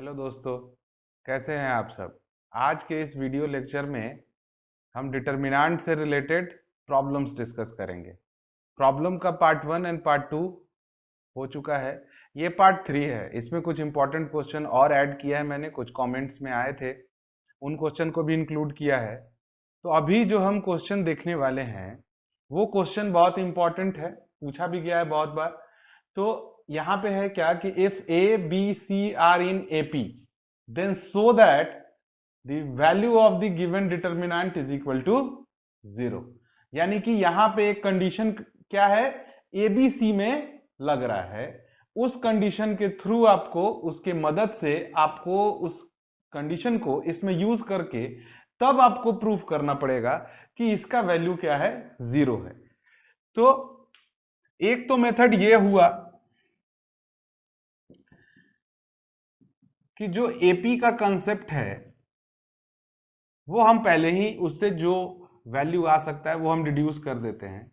Hello दोस्तों, कैसे हैं आप सब। आज के इस वीडियो लेक्चर में हम डिटर्मिनेंट से रिलेटेड प्रॉब्लम्स डिस्कस करेंगे। प्रॉब्लम का पार्ट 1 एंड पार्ट 2 हो चुका है, ये पार्ट 3 है। इसमें कुछ इंपॉर्टेंट क्वेश्चन और ऐड किया है मैंने, कुछ कमेंट्स में आए थे, उन क्वेश्चन को भी इंक्लूड किया है। तो अभी जो हम क्वेश्चन देखने वाले हैं वो क्वेश्चन बहुत इंपॉर्टेंट है, पूछा भी गया है बहुत बार। तो यहाँ पे है क्या कि if A B C are in AP then show that the value of the given determinant is equal to 0। यानी कि यहां पे एक कंडीशन क्या है, एबीसी में लग रहा है। उस कंडीशन के थ्रू आपको, उसके मदद से आपको उस कंडीशन को इसमें यूज करके तब आपको प्रूफ करना पड़ेगा कि इसका वैल्यू क्या है, 0 है। तो एक तो मेथड ये हुआ कि जो एपी का कंसेप्ट है वो हम पहले ही उससे जो वैल्यू आ सकता है वो हम डिड्यूस कर देते हैं।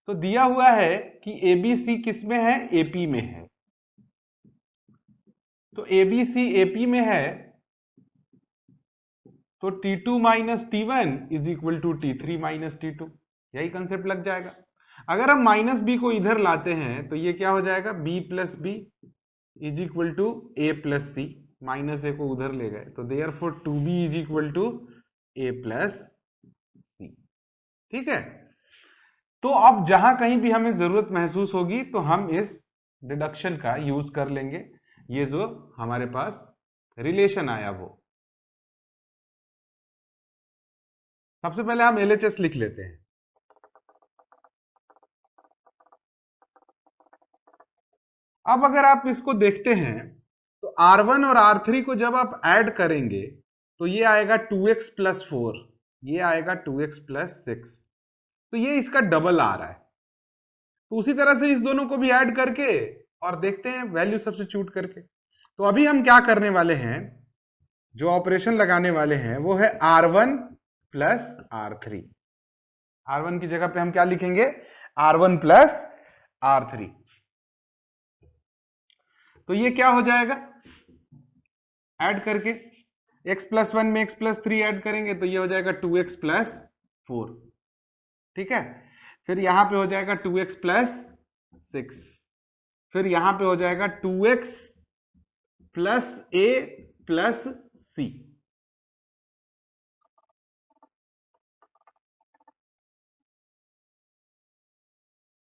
तो दिया हुआ है कि एबीसी किस में है, एपी में है। तो एबीसी एपी में है तो T2 minus T1 is equal to T3 minus T2, यही कंसेप्ट लग जाएगा। अगर हम माइनस बी को इधर लाते हैं तो ये क्या हो जाएगा, b plus b is equal to a plus c. Minus a को उधर ले गए तो therefore 2b is equal to a plus c. ठीक है। तो अब जहां कहीं भी हमें जरूरत महसूस होगी तो हम इस डिडक्शन का यूज कर लेंगे। ये जो हमारे पास रिलेशन आया वो, सबसे पहले हम एलएचएस लिख लेते हैं। अब अगर आप इसको देखते हैं तो R1 और R3 को जब आप ऐड करेंगे तो ये आएगा 2x प्लस 4, ये आएगा 2x प्लस 6। तो ये इसका डबल आ रहा है। तो उसी तरह से इस दोनों को भी ऐड करके और देखते हैं वैल्यू सब्स्टिट्यूट करके। तो अभी हम क्या करने वाले हैं, जो ऑपरेशन लगाने वाले हैं वो है R1 प्लस R3। R1 की जगह पे हम क्या लिखेंगे, R1 प्लस R3। तो ये क्या हो जाएगा, ऐड करके x प्लस 1 में x प्लस 3 ऐड करेंगे तो ये हो जाएगा 2x प्लस 4। ठीक है। फिर यहां पे हो जाएगा 2x प्लस 6। फिर यहां पे हो जाएगा 2x plus a plus c।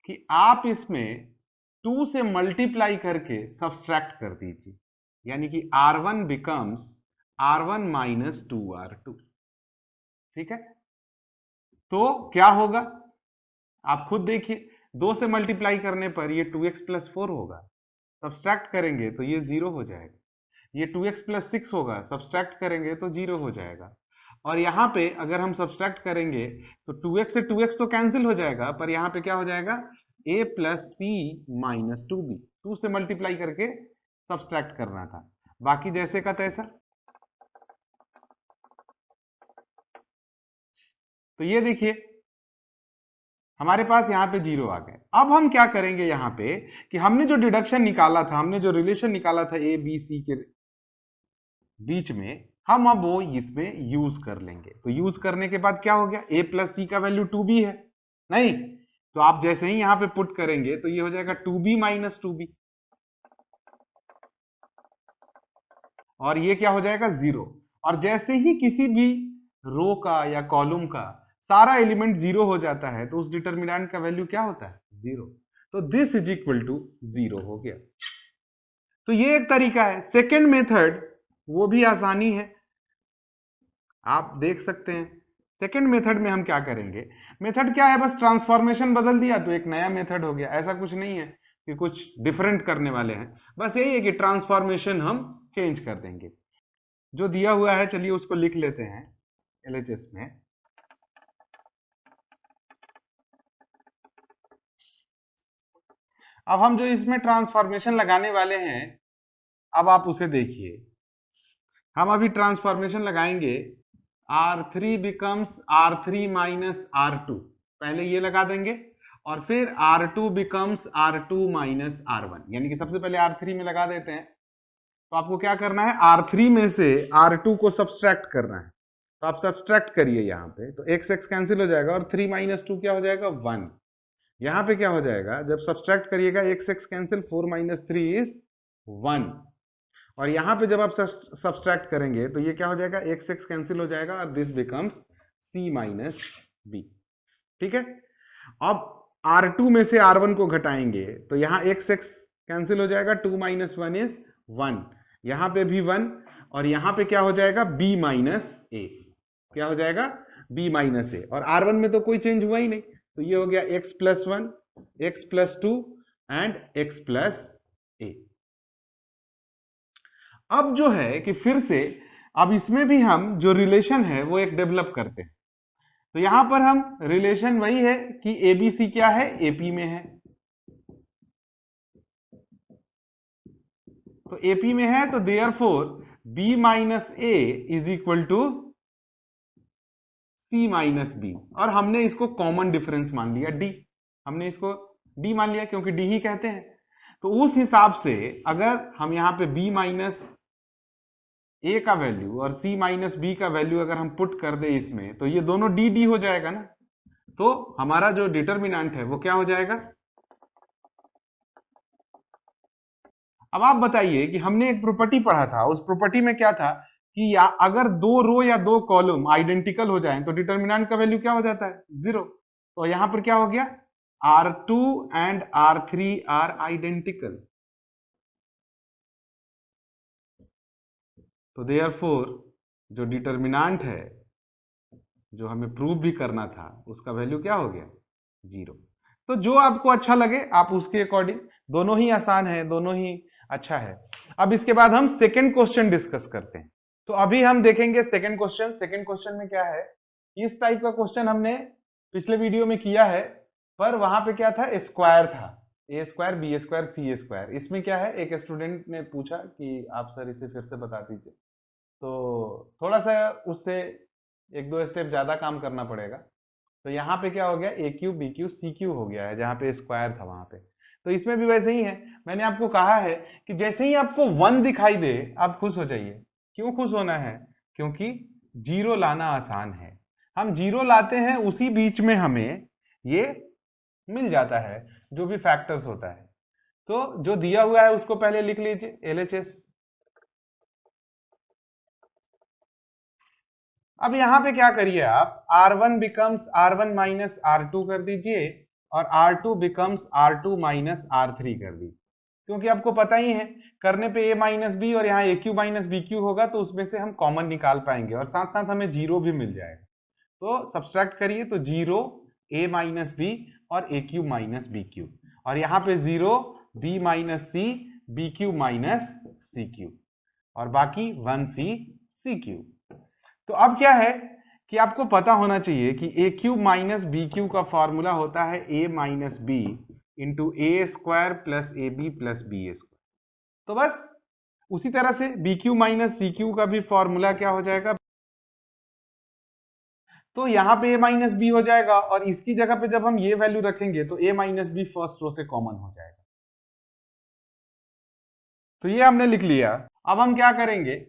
कि आप इसमें 2 से मल्टीप्लाई करके सब्सट्रैक्ट कर दीजिए, यानी कि R1 becomes R1 minus 2R2। ठीक है। तो क्या होगा आप खुद देखिए, 2 से मल्टीप्लाई करने पर ये 2x प्लस 4 होगा, सब्सट्रैक्ट करेंगे तो ये 0 हो जाएगा। ये 2x प्लस 6 होगा, सब्सट्रैक्ट करेंगे तो 0 हो जाएगा। और यहां पे अगर हम सब्सट्रैक्ट करेंगे तो 2x से 2x तो कैंसिल हो जाएगा, पर यहां पे क्या हो जाएगा, a plus c minus 2b। 2 से मल्टीप्लाई करके सब्सट्रैक्ट करना था, बाकी जैसे का तैसा। तो ये देखिए हमारे पास यहाँ पे 0 आ गए। अब हम क्या करेंगे यहाँ पे कि हमने जो डिडक्शन निकाला था, हमने जो रिलेशन निकाला था ए बी सी के बीच में, हम अब वो इसमें यूज कर लेंगे। तो यूज करने के बाद क्या हो गया, a प्लस सी का वैल्यू 2b है, नहीं तो आप जैसे ही यहां पे पुट करेंगे तो ये हो जाएगा 2b माइनस 2b, और ये क्या हो जाएगा 0। और जैसे ही किसी भी रो का या कॉलम का सारा एलिमेंट 0 हो जाता है तो उस डिटर्मिनेंट का वैल्यू क्या होता है, 0। तो दिस इज इक्वल टू 0 हो गया। तो ये एक तरीका है। सेकेंड मेथड वो भी आसानी है, आप देख सकते हैं। सेकेंड मेथड में हम क्या करेंगे, मेथड क्या है, बस ट्रांसफॉर्मेशन बदल दिया तो एक नया मेथड हो गया। ऐसा कुछ नहीं है कि कुछ डिफरेंट करने वाले हैं, बस यही है कि ट्रांसफॉर्मेशन हम चेंज कर देंगे। जो दिया हुआ है चलिए उसको लिख लेते हैं एलएचएस में। अब हम जो इसमें ट्रांसफॉर्मेशन लगाने वाले हैं, अब आप उसे देखिए। हम अभी ट्रांसफॉर्मेशन लगाएंगे, R3 becomes R3 minus R2, पहले ये लगा देंगे, और फिर R2 becomes R2 minus R1, यानी कि सबसे पहले R3 में लगा देते हैं। तो आपको क्या करना है, R3 में से R2 को सब्सट्रैक्ट करना है। तो आप सब्सट्रैक्ट करिए यहाँ पे, तो x x कैंसिल हो जाएगा और 3 माइनस 2 क्या हो जाएगा, 1। यहाँ पे क्या हो जाएगा, जब सब्सट्रैक्ट करिएगा x x cancel, 4 minus 3 is 1। और यहाँ पे जब आप सब्सट्रैक्ट करेंगे तो ये क्या हो जाएगा, x x कैंसिल हो जाएगा और this becomes c minus b। ठीक है, अब R2 में से R1 को घटाएंगे तो यहाँ x x कैंसिल हो जाएगा, 2 माइनस 1 इज 1, यहाँ पे भी 1, और यहाँ पे क्या हो जाएगा, b माइनस a। क्या हो जाएगा, b माइनस a, और R1 में तो कोई चेंज हुआ ही नहीं, तो ये हो गया x plus 1, x plus 2 and x plus a। अब जो है कि फिर से अब इसमें भी हम जो रिलेशन है वो एक डेवलप करते हैं। तो यहां पर हम रिलेशन वही है कि ABC क्या है, AP में है। तो AP में है तो therefore B minus A is equal to C minus B, और हमने इसको कॉमन डिफरेंस मान लिया D, हमने इसको D मान लिया क्योंकि D ही कहते हैं। तो उस हिसाब से अगर हम यहाँ पे B माइनस A का वैल्यू और C माइनस B का वैल्यू अगर हम पुट कर दे इसमें, तो ये दोनों D D हो जाएगा ना। तो हमारा जो डिटर्मिनेंट है वो क्या हो जाएगा। अब आप बताइए कि हमने एक प्रॉपर्टी पढ़ा था, उस प्रॉपर्टी में क्या था कि या अगर दो रो या दो कॉलम आइडेंटिकल हो जाएं तो डिटर्मिनेंट का वैल्यू क्या हो जाता है, 0। तो यहां पर क्या हो गया, R2 and R3 are identical, तो देयरफॉर जो डिटर्मिनेंट है जो हमें प्रूव भी करना था उसका वैल्यू क्या हो गया, 0। तो जो आपको अच्छा लगे आप उसके अकॉर्डिंग, दोनों ही आसान है, दोनों ही अच्छा है। अब इसके बाद हम सेकंड क्वेश्चन डिस्कस करते हैं। तो अभी हम देखेंगे सेकंड क्वेश्चन। सेकंड क्वेश्चन में क्या है, इस टाइप का क्वेश्चन हमने पिछले वीडियो में किया है, पर वहां पे क्या था, स्क्वायर था, ए स्क्वायर बी स्क्वायर सी स्क्वायर। इसमें क्या है, एक स्टूडेंट ने पूछा कि आप सर इसे फिर से बता दीजिए, तो थोड़ा सा उससे एक दो स्टेप ज्यादा काम करना पड़ेगा। तो यहाँ पे क्या हो गया, a cube b cube c cube हो गया है, जहां पे स्क्वायर था वहां पे। तो इसमें भी वैसे ही है, मैंने आपको कहा है कि जैसे ही आपको 1 दिखाई दे आप खुश हो जाइए। क्यों खुश होना है, क्योंकि 0 लाना आसान है। हम 0 लाते हैं, उसी बीच में हमें ये मिल जाता है जो भी फैक्टर्स होता है। तो जो दिया हुआ है उसको पहले लिख लीजिए, LHS। अब यहां पे क्या करिए आप, R1 becomes R1 minus R2 कर दीजिए, और R2 becomes R2 minus R3 कर दीजिए, क्योंकि आपको पता ही है करने पे A माइनस बी और यहाँ AQ माइनस BQ होगा, तो उसमें से हम कॉमन निकाल पाएंगे और साथ साथ हमें 0 भी मिल जाएगा। तो सब्सट्रैक्ट करिए, तो 0 A माइनस बी और AQ माइनस BQ, और यहाँ पे 0 B minus C BQ minus CQ, और बाकी 1C CQ। तो अब क्या है कि आपको पता होना चाहिए कि a cube minus b cube का फॉर्मूला होता है a minus b into a square plus a b plus b square. तो बस उसी तरह से b cube minus c cube का भी फॉर्मूला क्या हो जाएगा, तो यहां पे ए माइनस बी हो जाएगा, और इसकी जगह पे जब हम ये वैल्यू रखेंगे तो ए माइनस बी फर्स्ट रो से कॉमन हो जाएगा। तो ये हमने लिख लिया। अब हम क्या करेंगे,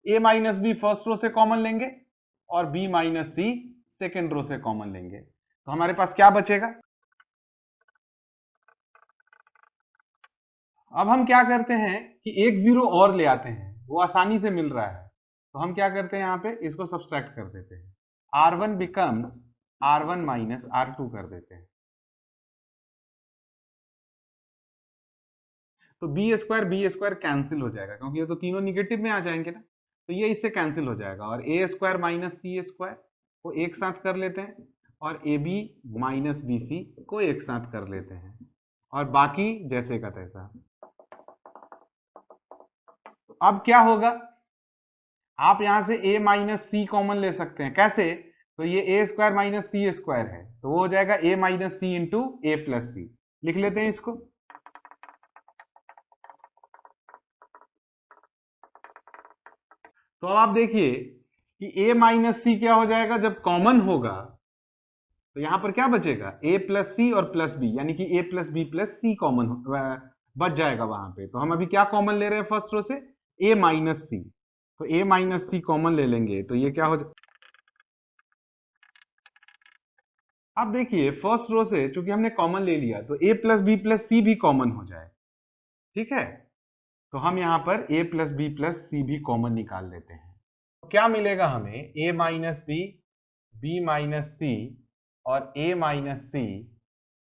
ए माइनस बी फर्स्ट रो से कॉमन लेंगे और b माइनस सी सेकेंड रो से कॉमन लेंगे, तो हमारे पास क्या बचेगा। अब हम क्या करते हैं कि एक 0 और ले आते हैं, वो आसानी से मिल रहा है, तो हम क्या करते हैं, यहां पे इसको सब्सट्रैक्ट कर देते हैं, R1 becomes R1 minus R2 कर देते हैं। तो बी स्क्वायर कैंसिल हो जाएगा, क्योंकि ये तो तीनों निगेटिव में आ जाएंगे ना, तो ये इससे कैंसिल हो जाएगा, और A square minus C square को एक साथ कर लेते हैं, और A B minus B C को एक साथ कर लेते हैं, और बाकी जैसे का तैसा। तो अब क्या होगा, आप यहां से a माइनस सी कॉमन ले सकते हैं, कैसे, तो ये a square minus C square है, तो वो हो जाएगा a minus c into a plus c, लिख लेते हैं इसको। तो अब आप देखिए कि a माइनस सी क्या हो जाएगा, जब कॉमन होगा तो यहां पर क्या बचेगा, a प्लस सी और प्लस बी, यानी कि a plus B plus C common बच जाएगा वहां पे। तो हम अभी क्या कॉमन ले रहे हैं फर्स्ट रो से, a माइनस सी। तो a माइनस सी कॉमन ले लेंगे तो ये क्या हो जाए, अब देखिए फर्स्ट रो से चूंकि हमने कॉमन ले लिया तो a प्लस बी प्लस सी भी कॉमन हो जाए, ठीक है। तो हम यहां पर a प्लस बी प्लस सी भी कॉमन निकाल लेते हैं। तो क्या मिलेगा हमें, a minus b, b minus c और a minus c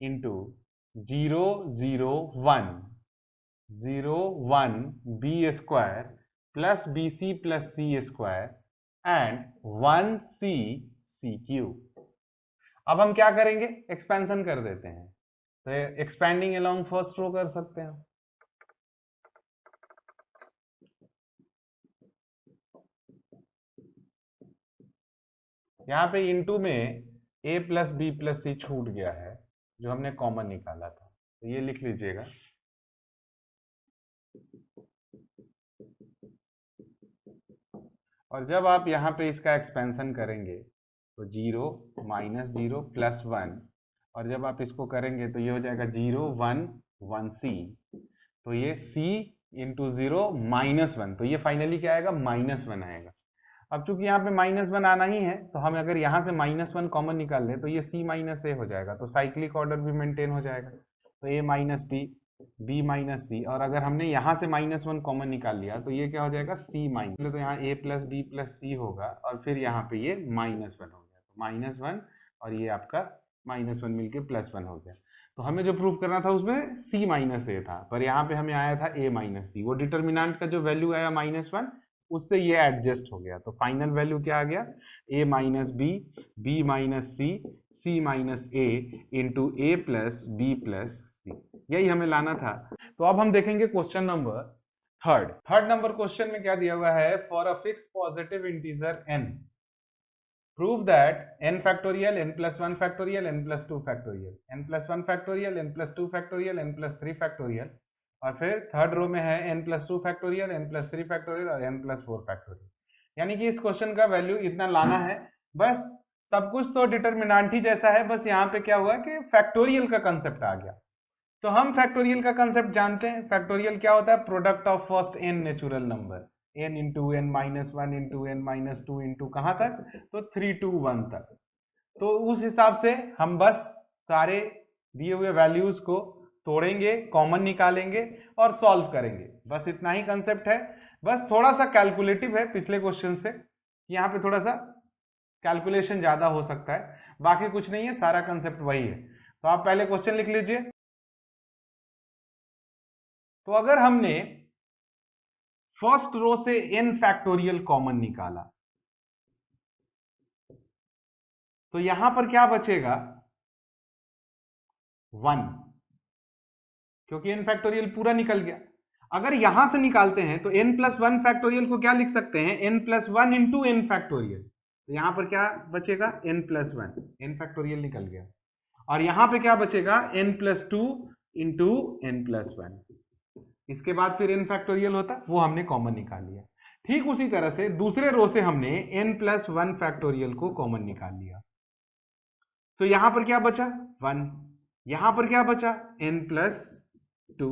into 0 0 1 0 1 b square plus b c plus c square and 1 c c cube. अब हम क्या करेंगे, एक्सपेंशन कर देते हैं। तो एक्सपेंडिंग अलोंग फर्स्ट रो कर सकते हैं। यहाँ पे इनटू में a प्लस बी प्लस सी छूट गया है जो हमने कॉमन निकाला था, तो ये लिख लीजिएगा। और जब आप यहाँ पे इसका एक्सपेंशन करेंगे तो 0 माइनस 0 प्लस 1, और जब आप इसको करेंगे तो ये हो जाएगा 0 1 1 सी। तो ये c इंटू 0 माइनस 1, तो ये फाइनली क्या आएगा, -1 आएगा। अब चूंकि यहाँ पे -1 आना ही है तो हम अगर यहाँ से -1 कॉमन निकाल लें तो ये c माइनस ए हो जाएगा, तो साइक्लिक ऑर्डर भी मेंटेन हो जाएगा। तो a minus b, b minus c, और अगर हमने यहाँ से -1 कॉमन निकाल लिया तो ये क्या हो जाएगा, c माइनस, तो यहाँ a प्लस बी प्लस सी होगा और फिर यहाँ पे ये -1 हो गया, तो -1 और ये आपका -1 मिलके +1 हो गया। तो हमें जो प्रूफ करना था उसमें c माइनस ए था, पर यहाँ पे हमें आया था a माइनस सी। वो डिटर्मिनेंट का जो वैल्यू आया -1, उससे ये एडजस्ट हो गया। तो फाइनल वैल्यू क्या आ गया, a minus b, b minus c, c minus a into a plus B plus c, यही हमें लाना था। तो अब हम देखेंगे question number third number question में क्या दिया हुआ है, for a fix positive integer n prove that n factorial, n plus 1 factorial, n plus 2 factorial, n plus 1 factorial, n plus 2 factorial, n plus 3 factorial, और फिर थर्ड रो में है n plus 2 factorial, n plus 3 factorial और n plus 4 factorial। यानी कि इस question का value इतना लाना है, बस सब कुछ तो डिटरमिनेंट ही जैसा है, बस यहाँ पे क्या हुआ कि फैक्टोरियल का कंसेप्ट आ गया। तो हम फैक्टोरियल का कंसेप्ट जानते हैं, फैक्टोरियल क्या होता है, product of first n natural number, n into n minus 1 into n minus 2 into कहाँ तक, तो 3 to 1 तक। तो उस हिसाब से हम बस सारे दिए हुए वैल्यूज को तोड़ेंगे, कॉमन निकालेंगे और सॉल्व करेंगे, बस इतना ही कंसेप्ट है। बस थोड़ा सा कैलकुलेटिव है पिछले क्वेश्चन से, यहाँ पे थोड़ा सा कैलकुलेशन ज्यादा हो सकता है, बाकी कुछ नहीं है, सारा कंसेप्ट वही है। तो आप पहले क्वेश्चन लिख लीजिए। तो अगर हमने फर्स्ट रो से n फैक्टोरियल कॉमन निकाला तो यहां पर क्या बचेगा, 1, क्योंकि n फैक्टोरियल पूरा निकल गया। अगर यहां से निकालते हैं तो n प्लस 1 फैक्टोरियल को क्या लिख सकते हैं, n plus 1 into n factorial. तो यहां पर क्या बचेगा, n प्लस 1, n फैक्टोरियल निकल गया। और यहां पे क्या बचेगा, n plus 2 into n plus 1। इसके बाद फिर n फैक्टोरियल होता, वो हमने कॉमन निकाल लिया। ठीक उसी तरह से दूसरे रो से हमने n प्लस 1 फैक्टोरियल को कॉमन निकाल लिया, तो यहां पर क्या बचा, 1। यहां पर क्या बचा, n प्लस 2,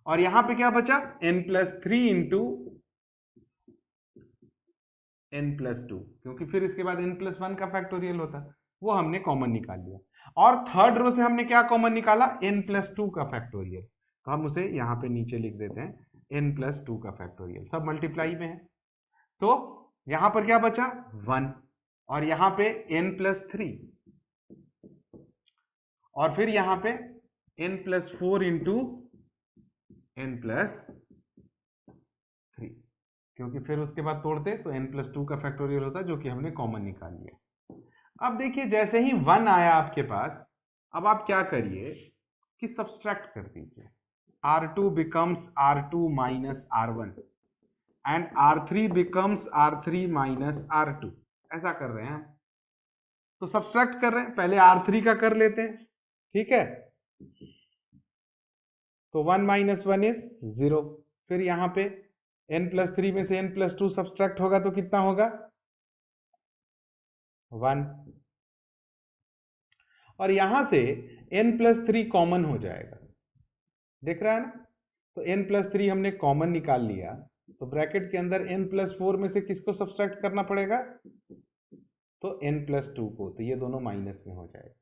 और यहां पे क्या बचा, n plus 3 into n plus 2, क्योंकि फिर इसके बाद n प्लस 1 का फैक्टोरियल होता, वो हमने कॉमन निकाल लिया। और थर्ड रो से हमने क्या कॉमन निकाला, n प्लस 2 का फैक्टोरियल, तो हम उसे यहां पे नीचे लिख देते हैं, n प्लस 2 का फैक्टोरियल, सब मल्टीप्लाई में है। तो यहां पर क्या बचा, 1, और यहां पे n प्लस 3, और फिर यहां पे n plus 4 into n plus 3, क्योंकि फिर उसके बाद तोड़ते तो n प्लस 2 का फैक्टोरियल होता, जो कि हमने कॉमन निकाल लिया। अब देखिए जैसे ही 1 आया आपके पास, अब आप क्या करिए कि सब्सट्रैक्ट कर दीजिए, r2 becomes r2 minus r1 and r3 becomes r3 minus r2, ऐसा कर रहे हैं हम। तो सब्सट्रैक्ट कर रहे हैं, पहले r3 का कर लेते हैं, ठीक है। तो 1 माइनस 1 इज 0, फिर यहां पे n प्लस 3 में से n प्लस 2 सब्सट्रैक्ट होगा तो कितना होगा, 1, और यहां से n प्लस 3 कॉमन हो जाएगा, दिख रहा है ना। तो n+3 हमने कॉमन निकाल लिया, तो ब्रैकेट के अंदर n+4 में से किसको सब्सट्रैक्ट करना पड़ेगा, तो n+2 को, तो ये दोनों माइनस में हो जाएगा।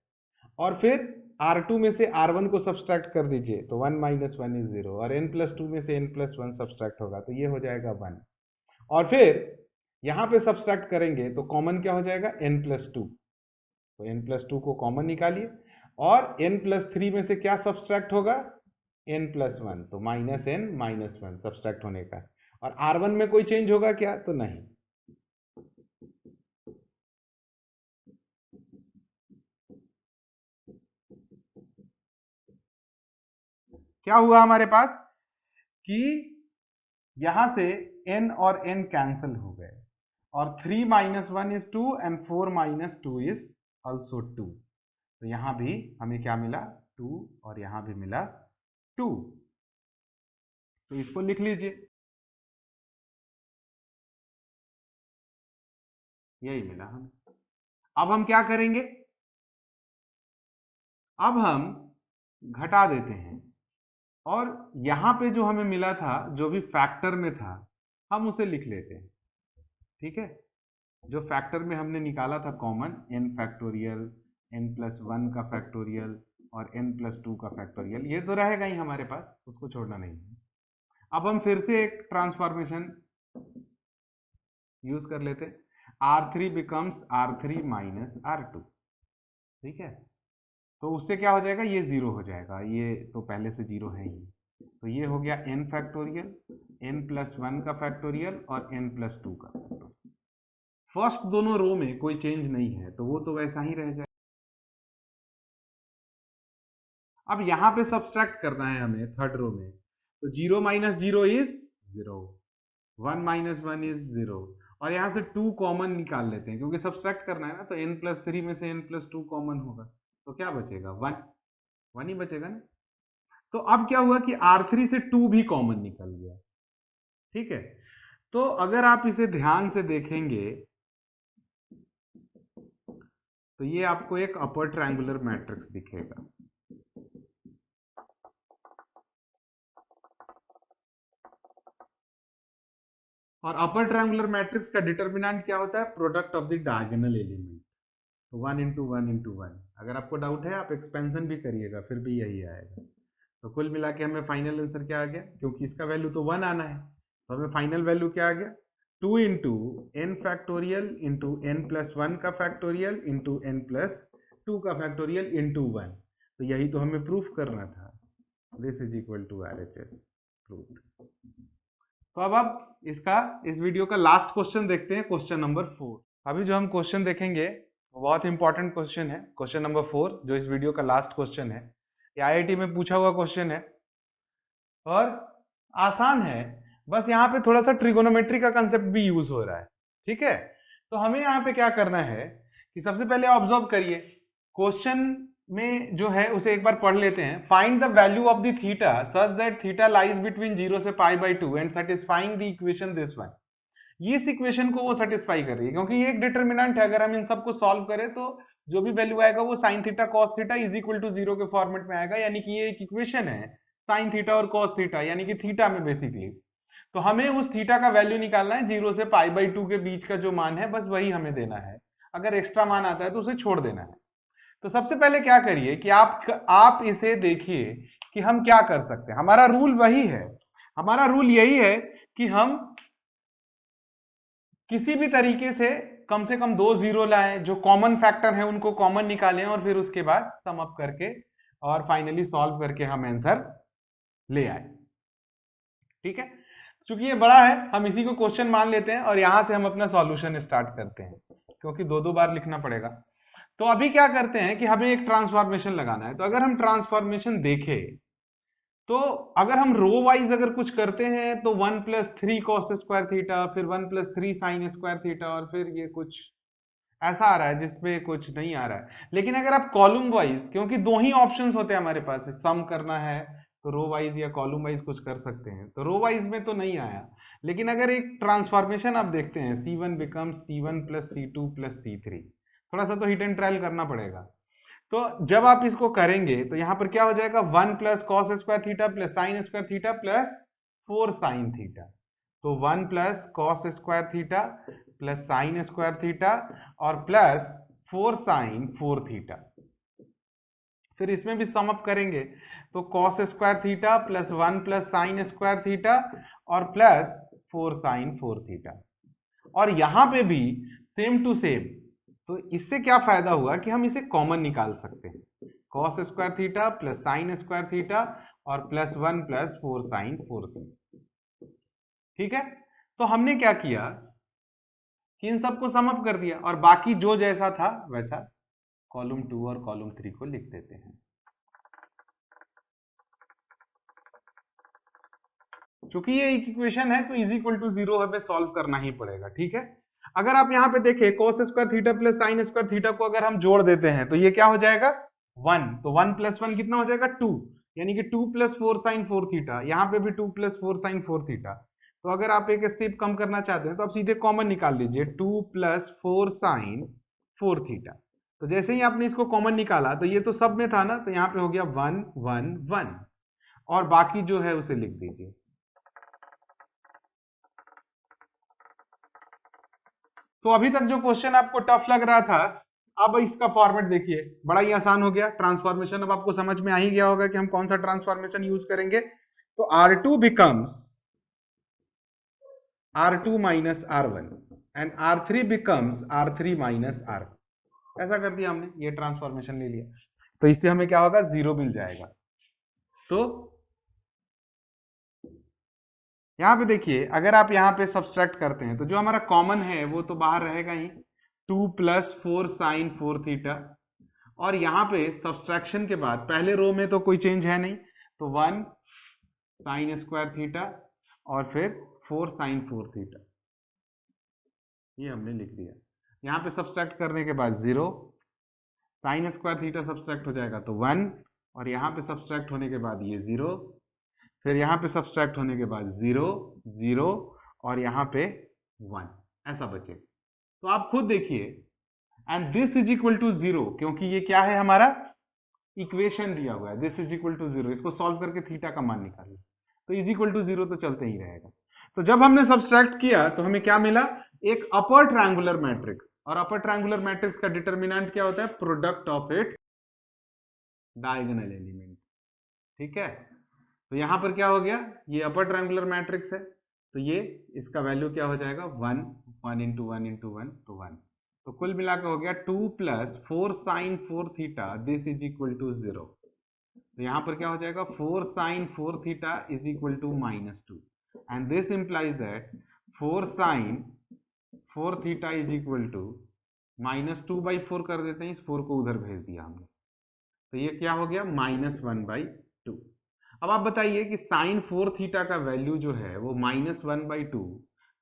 और फिर R2 में से R1 को सब्सट्रैक्ट कर दीजिए, तो 1 - 1 इज 0, और n+2 में से n+1 सब्सट्रैक्ट होगा, तो ये हो जाएगा 1। और फिर यहां पे सब्सट्रैक्ट करेंगे तो कॉमन क्या हो जाएगा, n+2, तो n+2 को कॉमन निकालिए, और n+3 में से क्या सब्सट्रैक्ट होगा, n+1, तो -n-1 सब्सट्रैक्ट होने का। और R1 में कोई चेंज होगा क्या, तो नहीं। क्या हुआ हमारे पास कि यहां से n और n कैंसिल हो गए, और 3 - 1 इज 2 एंड 4 - 2 इज ऑल्सो 2, तो यहां भी हमें क्या मिला, 2, और यहां भी मिला 2, तो इसको लिख लीजिए, यही मिला हमें। अब हम क्या करेंगे, अब हम घटा देते हैं, और यहां पे जो हमें मिला था, जो भी फैक्टर में था, हम उसे लिख लेते हैं। ठीक है, जो फैक्टर में हमने निकाला था कॉमन, n फैक्टोरियल, n+1 का फैक्टोरियल और n+2 का फैक्टोरियल, ये तो रहेगा ही हमारे पास, उसको छोड़ना नहीं है। अब हम फिर से एक ट्रांसफॉर्मेशन यूज कर लेते हैं, R3 बिकम्स R3 - R2, ठीक है। तो उससे क्या हो जाएगा, ये 0 हो जाएगा, ये तो पहले से 0 है ही, तो ये हो गया n फैक्टोरियल, n+1 का फैक्टोरियल और n+2 का फैक्टोरियल। फर्स्ट दोनों रो में कोई चेंज नहीं है, तो वो तो वैसा ही रह जाए। अब यहां पे सब्सट्रैक्ट करना है हमें थर्ड रो में, तो 0 - 0 इज 0, 1 - 1 इज 0, और यहां से 2 कॉमन निकाल लेते हैं, क्योंकि सब्सट्रैक्ट करना है ना, तो n+3 में से n+2 कॉमन होगा, तो क्या बचेगा, 1, 1 ही बचेगा ना। तो अब क्या हुआ कि R3 से 2 भी कॉमन निकल गया, ठीक है। तो अगर आप इसे ध्यान से देखेंगे, तो ये आपको एक अपर ट्रायंगुलर मैट्रिक्स दिखेगा, और अपर ट्रायंगुलर मैट्रिक्स का डिटर्मिनेंट क्या होता है, product of the diagonal element, तो 1 × 1 × 1। अगर आपको डाउट है आप एक्सपेंशन भी करिएगा, फिर भी यही आएगा। तो कुल मिला के हमें फाइनल आंसर क्या आ गया, क्योंकि इसका वैल्यू तो 1 आना है, तो हमें फाइनल वैल्यू क्या आ गया, 2 × n फैक्टोरियल × n+1 का फैक्टोरियल × n+2 का फैक्टोरियल × 1, तो यही तो हमें प्रूफ करना था। This is equal to RHS proof. तो अब आप इस वीडियो का लास्ट क्वेश्चन देखते हैं, क्वेश्चन नंबर 4। अभी जो हम क्वेश्चन देखेंगे वो बहुत इंपॉर्टेंट क्वेश्चन है, क्वेश्चन नंबर 4, जो इस वीडियो का लास्ट क्वेश्चन है। ये IIT में पूछा हुआ क्वेश्चन है और आसान है, बस यहाँ पे थोड़ा सा ट्रिगोनोमेट्री का कंसेप्ट भी यूज हो रहा है, ठीक है। तो हमें यहाँ पे क्या करना है कि सबसे पहले ऑब्जर्व करिए, क्वेश्चन में जो है उसे एक बार पढ़ लेते हैं। Find the value of the theta such that theta lies between 0 से π/2 and satisfying the equation this one. ये इस इक्वेशन को वो सेटिस्फाई कर रही है, क्योंकि ये एक डिटर्मिनेंट है। अगर हम इन सबको सॉल्व करें तो जो भी वैल्यू आएगा वो sin theta cos theta is equal to 0 के फॉर्मेट में आएगा, यानी कि ये एक इक्वेशन है sin थीटा और cos थीटा, यानी कि थीटा में बेसिकली। तो हमें उस थीटा का वैल्यू निकालना है, 0 से π/2 के बीच का जो मान है बस वही हमें देना है। अगर एक्स्ट्रा मान आता है तो उसे छोड़ देना है। तो सबसे पहले क्या करिए कि आप इसे देखिए कि हम क्या कर सकते हैं। हमारा रूल वही है, हमारा रूल यही है कि हम किसी भी तरीके से कम 2 जीरो लाएं, जो कॉमन फैक्टर है उनको कॉमन निकालें, और फिर उसके बाद सम अप करके और फाइनली सॉल्व करके हम आंसर ले आए, ठीक है। क्योंकि ये बड़ा है, हम इसी को क्वेश्चन मान लेते हैं और यहां से हम अपना सॉल्यूशन स्टार्ट करते हैं, क्योंकि दो दो बार लिखना पड़ेगा। तो अभी क्या करते हैं कि हमें एक ट्रांसफॉर्मेशन लगाना है। तो अगर हम ट्रांसफॉर्मेशन देखें, तो अगर हम रो वाइज अगर कुछ करते हैं तो 1 + 3 cos स्क्वायर थीटा, फिर 1 + 3 sin स्क्वायर थीटा, और फिर ये कुछ ऐसा आ रहा है जिसमें कुछ नहीं आ रहा है। लेकिन अगर आप कॉलम वाइज, क्योंकि दो ही ऑप्शंस होते हैं हमारे पास, सम करना है तो रो वाइज या कॉलम वाइज कुछ कर सकते हैं, तो रो वाइज में तो नहीं आया। लेकिन अगर एक ट्रांसफॉर्मेशन आप देखते हैं, C1 becomes C1 + C2 + C3, थोड़ा सा तो हिट एंड ट्रायल करना पड़ेगा। तो जब आप इसको करेंगे तो यहां पर क्या हो जाएगा, 1 plus cos square theta plus sine square theta plus 4 sine theta. तो 1 plus cos square theta plus sine square theta और प्लस 4 साइन 4 थीटा। फिर इसमें भी सम अप करेंगे तो cos square theta plus 1 plus sine square theta और plus 4 sine 4 theta. और यहां पे भी सेम टू सेम, तो इससे क्या फायदा हुआ कि हम इसे कॉमन निकाल सकते हैं, cos square theta plus sine square theta और प्लस 1 प्लस 4 साइन 4 थीटा। ठीक है, तो हमने क्या किया कि इन सबको सम अप कर दिया और बाकी जो जैसा था वैसा कॉलम 2 और कॉलम 3 को लिख देते हैं। क्योंकि ये एक इक्वेशन है तो इज इक्वल टू 0 हमें सॉल्व करना ही पड़ेगा। ठीक है, अगर आप यहां पे देखें cos square theta plus sine square theta को अगर हम जोड़ देते हैं तो ये क्या हो जाएगा 1, तो 1 प्लस 1 कितना हो जाएगा 2, यानी कि 2 प्लस 4 साइन 4 थीटा, यहां पे भी 2 प्लस 4 साइन 4 थीटा। तो अगर आप एक स्टेप कम करना चाहते हैं तो आप सीधे कॉमन निकाल लीजिए 2 प्लस 4 साइन 4 थीटा। तो जैसे ही आपने इसको कॉमन निकाला तो ये तो सब में था ना, तो यहाँ पे हो गया 1 1 1 और बाकी जो है उसे लिख दीजिए। तो अभी तक जो क्वेश्चन आपको टफ लग रहा था, अब इसका फॉर्मेट देखिए, बड़ा ही आसान हो गया ट्रांसफॉर्मेशन। अब आपको समझ में आ ही गया होगा कि हम कौन सा ट्रांसफॉर्मेशन यूज करेंगे। तो R2 becomes R2 minus R1 and R3 becomes R3 minus R। ऐसा कर दिया हमने, ये ट्रांसफॉर्मेशन ले लिया, तो इससे हमें क्या होगा 0 मिल जाएगा। तो यहां पे देखिए, अगर आप यहां पे सब्सट्रैक्ट करते हैं तो जो हमारा कॉमन है वो तो बाहर रहेगा ही, 2 प्लस 4 साइन 4 थीटा, और यहां पे सब्सट्रैक्शन के बाद पहले रो में तो कोई चेंज है नहीं, तो 1 साइन स्क्वायर थीटा और फिर 4 साइन 4 थीटा, ये हमने लिख दिया। यहां पे सब्सट्रैक्ट करने के बाद 0, साइन स्क्वायर थीटा सब्सट्रैक्ट हो जाएगा तो 1, और यहां पे सब्सट्रैक्ट होने के बाद ये 0, फिर यहां पे सब्सट्रैक्ट होने के बाद 0 0 और यहां पे 1, ऐसा बचे। तो आप खुद देखिए, and this is equal to 0, क्योंकि ये क्या है हमारा इक्वेशन दिया हुआ है, दिस इज इक्वल टू 0, इसको सॉल्व करके थीटा का मान निकालिए, तो इज इक्वल टू 0 तो चलते ही रहेगा। तो जब हमने सब्सट्रैक्ट किया तो हमें क्या मिला, एक अपर ट्रायंगुलर मैट्रिक्स, और अपर ट्रायंगुलर मैट्रिक्स का डिटरमिनेंट क्या होता है, product of its diagonal element. ठीक है, तो यहां पर क्या हो गया, ये अपर ट्रायंगुलर मैट्रिक्स है, तो ये इसका वैल्यू क्या हो जाएगा 1 1 इंटू 1 इंटू 1, तो 1। तो कुल मिलाकर हो गया 2 plus 4 sine 4 theta this is equal to 0। तो यहां पर क्या हो जाएगा 4 sine 4 theta is equal to -2, and this implies that 4 sine 4 theta is equal to -2/4 कर देते हैं, इस 4 को उधर भेज दिया हमने, तो ये क्या हो गया -1/2। अब आप बताइए कि साइन 4 थीटा का वैल्यू जो है वो -1/2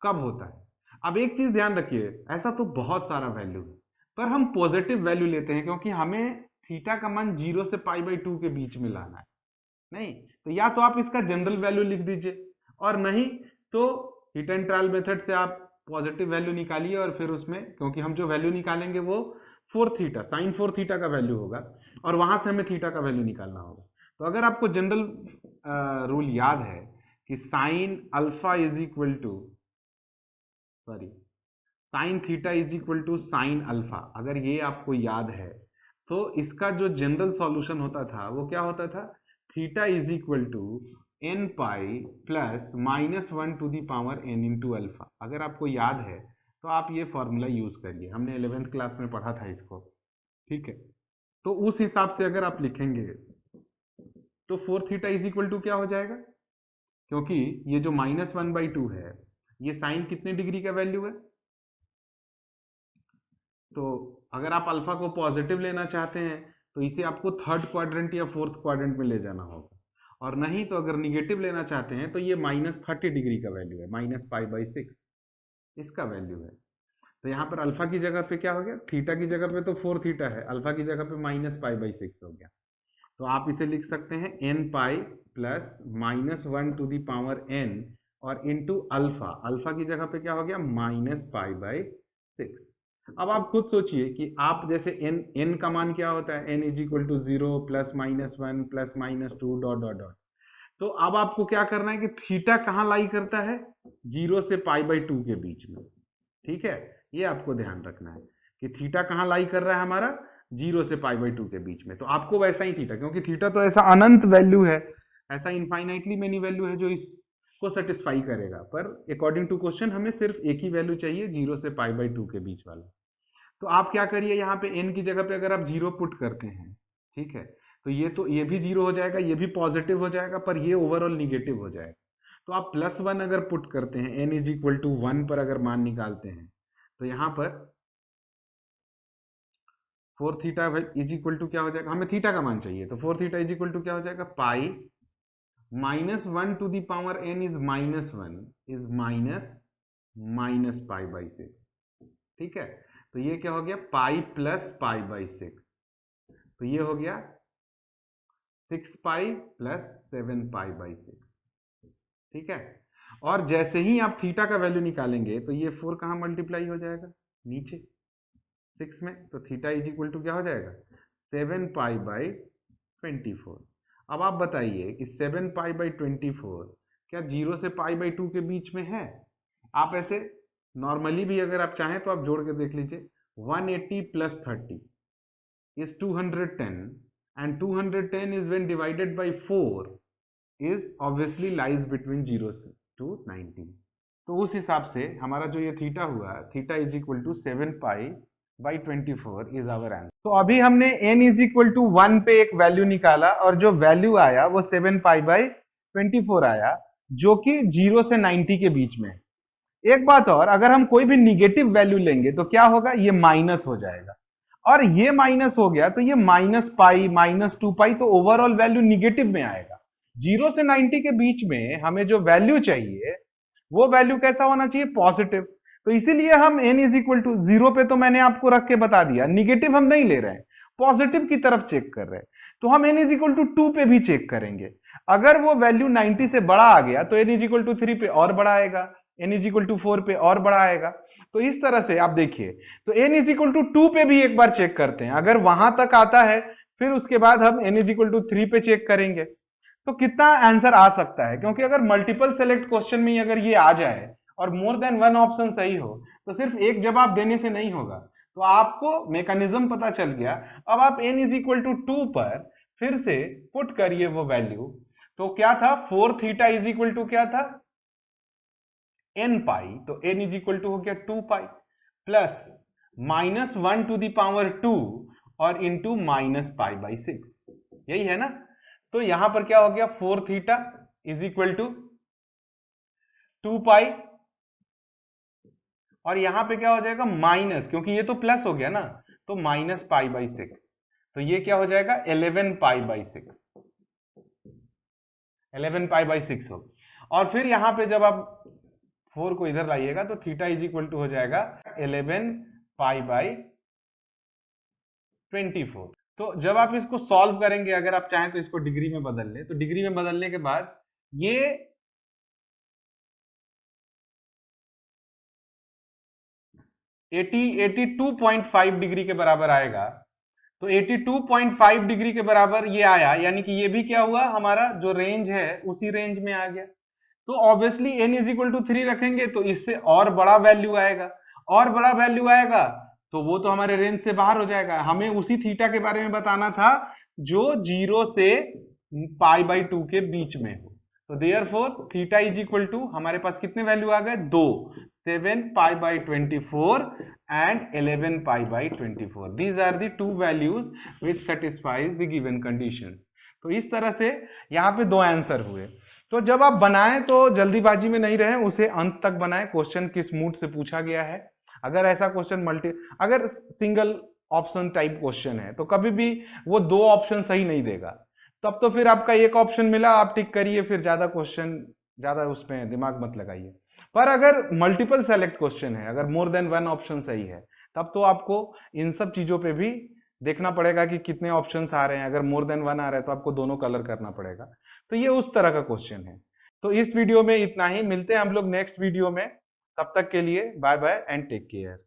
कब होता है। अब एक चीज ध्यान रखिए, ऐसा तो बहुत सारा वैल्यू है, पर हम पॉजिटिव वैल्यू लेते हैं क्योंकि हमें थीटा का मान 0 से π/2 के बीच में लाना है। नहीं तो या तो आप इसका जनरल वैल्यू लिख दीजिए, और नहीं तो हिट एंड ट्रायल मेथड से आप पॉजिटिव वैल्यू निकालिए, और फिर उसमें, क्योंकि हम जो वैल्यू निकालेंगे वो 4 थीटा साइन 4 थीटा का वैल्यू होगा, और वहां से हमें थीटा का वैल्यू निकालना होगा। तो अगर आपको जनरल रूल याद है कि sine alpha is equal to sine theta is equal to sine alpha, अगर ये आपको याद है तो इसका जो जनरल सॉल्यूशन होता था वो क्या होता था, theta is equal to n pi plus -1 to the power n into alpha. अगर आपको याद है तो आप ये फॉर्मूला यूज करिए, हमने 11th क्लास में पढ़ा था इसको। ठीक है, तो उस हिसाब से अगर आप लिखेंगे तो 4 थीटा इज इक्वल टू क्या हो जाएगा, क्योंकि ये जो -1/2 है ये साइन कितने डिग्री का वैल्यू है, तो अगर आप अल्फा को पॉजिटिव लेना चाहते हैं तो इसे आपको थर्ड क्वाड्रेंट या फोर्थ क्वाड्रेंट में ले जाना होगा, और नहीं तो अगर निगेटिव लेना चाहते हैं तो ये -30 डिग्री का वैल्यू है, -π/6 इसका वैल्यू है। तो यहाँ पर अल्फा की जगह पे क्या हो गया, थीटा की जगह पे तो 4 थीटा है, अल्फा की जगह पे -π/6 हो गया। तो आप इसे लिख सकते हैं n pi plus -1 to the power n और इंटू अल्फा, अल्फा की जगह पे क्या हो गया -π/6। अब आप खुद सोचिए कि आप जैसे n का मान क्या होता है, n is equal to 0 plus minus 1 plus minus 2 dot dot dot. तो अब आपको क्या करना है कि थीटा कहाँ लाई करता है, 0 से पाई बाई 2 के बीच में। ठीक है, ये आपको ध्यान रखना है कि थीटा कहाँ लाई कर रहा है हमारा, 0 से पाई बाई 2 के बीच में। तो आपको वैसा ही थीटा, क्योंकि थीटा तो ऐसा अनंत वैल्यू है, ऐसा इनफाइनाइटली मेनी वैल्यू है जो इसको सेटिस्फाई करेगा, पर अकॉर्डिंग टू क्वेश्चन हमें सिर्फ एक ही वैल्यू चाहिए, 0 से पाई बाई 2 के बीच वाला। तो आप क्या करिए, यहाँ पे n की जगह पे अगर आप 0 पुट करते हैं, ठीक है, तो ये भी 0 हो जाएगा, ये भी पॉजिटिव हो जाएगा, पर ये ओवरऑल निगेटिव हो जाएगा। तो आप +1 अगर पुट करते हैं, n इज इक्वल टू 1 पर अगर मान निकालते हैं, तो यहाँ पर 4 थीटा इज इक्वल टू क्या हो जाएगा, हमें थीटा का मान चाहिए, तो 4 थीटा इज इक्वल टू क्या हो जाएगा, pi -1 to the power n is -1 is minus pi by 6। ठीक है, तो ये क्या हो गया, पाई प्लस पाई बाई 6, तो ये हो गया 6 पाई प्लस 7 पाई बाई 6। ठीक है, और जैसे ही आप थीटा का वैल्यू निकालेंगे तो ये 4 कहाँ मल्टीप्लाई हो जाएगा, नीचे 6 में, तो थीटा इज इक्वल टू क्या हो जाएगा, 7 पाई बाई 24। अब आप बताइए कि 7 पाई बाई 24 क्या 0 से पाई बाई 2 के बीच में है। आप ऐसे नॉर्मली भी अगर आप चाहें तो आप जोड़ के देख लीजिए, 180 plus 30 is 210 and 210 is when divided by 4 is obviously lies between 0 to 90। तो उस हिसाब से हमारा जो ये थीटा हुआ, theta is equal to 7 pi by 24 is our answer. तो अभी हमने n इज इक्वल टू 1 पे एक वैल्यू निकाला और जो वैल्यू आया वो 7 पाई बाई 24 आया, जो कि 0 से 90 के बीच में। एक बात और, अगर हम कोई भी निगेटिव वैल्यू लेंगे तो क्या होगा, ये माइनस हो जाएगा, और ये माइनस हो गया तो ये माइनस पाई -2 पाई, तो ओवरऑल वैल्यू निगेटिव में आएगा। 0 से 90 के बीच में हमें जो वैल्यू चाहिए वो वैल्यू कैसा होना चाहिए, पॉजिटिव। तो इसीलिए हम n इज इक्वल टू 0 पे तो मैंने आपको रख के बता दिया, निगेटिव हम नहीं ले रहे हैं, पॉजिटिव की तरफ चेक कर रहे हैं। तो हम n इज इक्वल टू 2 पे भी चेक करेंगे, अगर वो वैल्यू 90 से बड़ा आ गया तो n इज इक्वल टू 3 पे और बड़ा आएगा, n इज इक्वल टू 4 पे और बड़ा आएगा। तो इस तरह से आप देखिए, तो n इज इक्वल टू 2 पे भी एक बार चेक करते हैं, अगर वहां तक आता है फिर उसके बाद हम n इज इक्वल टू 3 पे चेक करेंगे। तो कितना आंसर आ सकता है, क्योंकि अगर मल्टीपल सेलेक्ट क्वेश्चन में अगर ये आ जाए और मोर देन वन ऑप्शन सही हो तो सिर्फ एक जवाब देने से नहीं होगा। तो आपको मैकेनिज्म पता चल गया। अब आप n इज इक्वल टू 2 पर फिर से पुट करिए वो वैल्यू, तो क्या था, 4 थीटा इज इक्वल टू क्या था, n पाई, तो n इज इक्वल टू हो गया 2 pi plus -1 to the power 2 और इंटू माइनस पाई बाई 6, यही है ना। तो यहां पर क्या हो गया, 4 थीटा इज इक्वल टू 2 पाई, और यहां पे क्या हो जाएगा माइनस, क्योंकि ये तो प्लस हो गया ना, तो माइनस पाई बाई 6, तो ये क्या हो जाएगा 11 पाई बाई 6, 11 पाई बाई 6 हो। और फिर यहां पे जब आप 4 को इधर लाइएगा तो थीटा इज इक्वल टू हो जाएगा 11 पाई बाई 24। तो जब आप इसको सॉल्व करेंगे, अगर आप चाहें तो इसको डिग्री में बदल लें, तो डिग्री में बदलने के बाद ये 82.5 डिग्री के बराबर आएगा। तो 82.5 डिग्री के बराबर ये आया, यानी कि ये भी क्या हुआ, हमारा जो रेंज है उसी रेंज में आ गया। तो obviously n is equal to 3 रखेंगे तो इससे और बड़ा वैल्यू आएगा, और बड़ा वैल्यू आएगा तो वो तो हमारे रेंज से बाहर हो जाएगा। हमें उसी थीटा के बारे में बताना था जो 0 से पाई बाई 2 के बीच में हो। तो therefore theta is equal to, हमारे पास कितने वैल्यू आ गए, 2, 7 pi by 24 and 11 pi by 24. These are the two values which satisfies the given condition. तो इस तरह से यहाँ पे दो आंसर हुए। तो जब आप बनाएं तो जल्दीबाजी में नहीं रहें, उसे अंत तक बनाएं, क्वेश्चन किस मूड से पूछा गया है। अगर ऐसा क्वेश्चन अगर सिंगल ऑप्शन टाइप क्वेश्चन है तो कभी भी वो दो ऑप्शन सही नहीं देगा, तब तो फिर आपका एक ऑप्शन मिला आप टिक करिए, फिर ज्यादा उसमें दिमाग मत लगाइए। पर अगर मल्टीपल सेलेक्ट क्वेश्चन है, अगर मोर देन वन ऑप्शन सही है, तब तो आपको इन सब चीजों पे भी देखना पड़ेगा कि कितने ऑप्शंस आ रहे हैं। अगर मोर देन वन आ रहा है तो आपको दोनों कलर करना पड़ेगा। तो ये उस तरह का क्वेश्चन है। तो इस वीडियो में इतना ही, मिलते हैं हम लोग नेक्स्ट वीडियो में। तब तक के लिए bye bye and take care.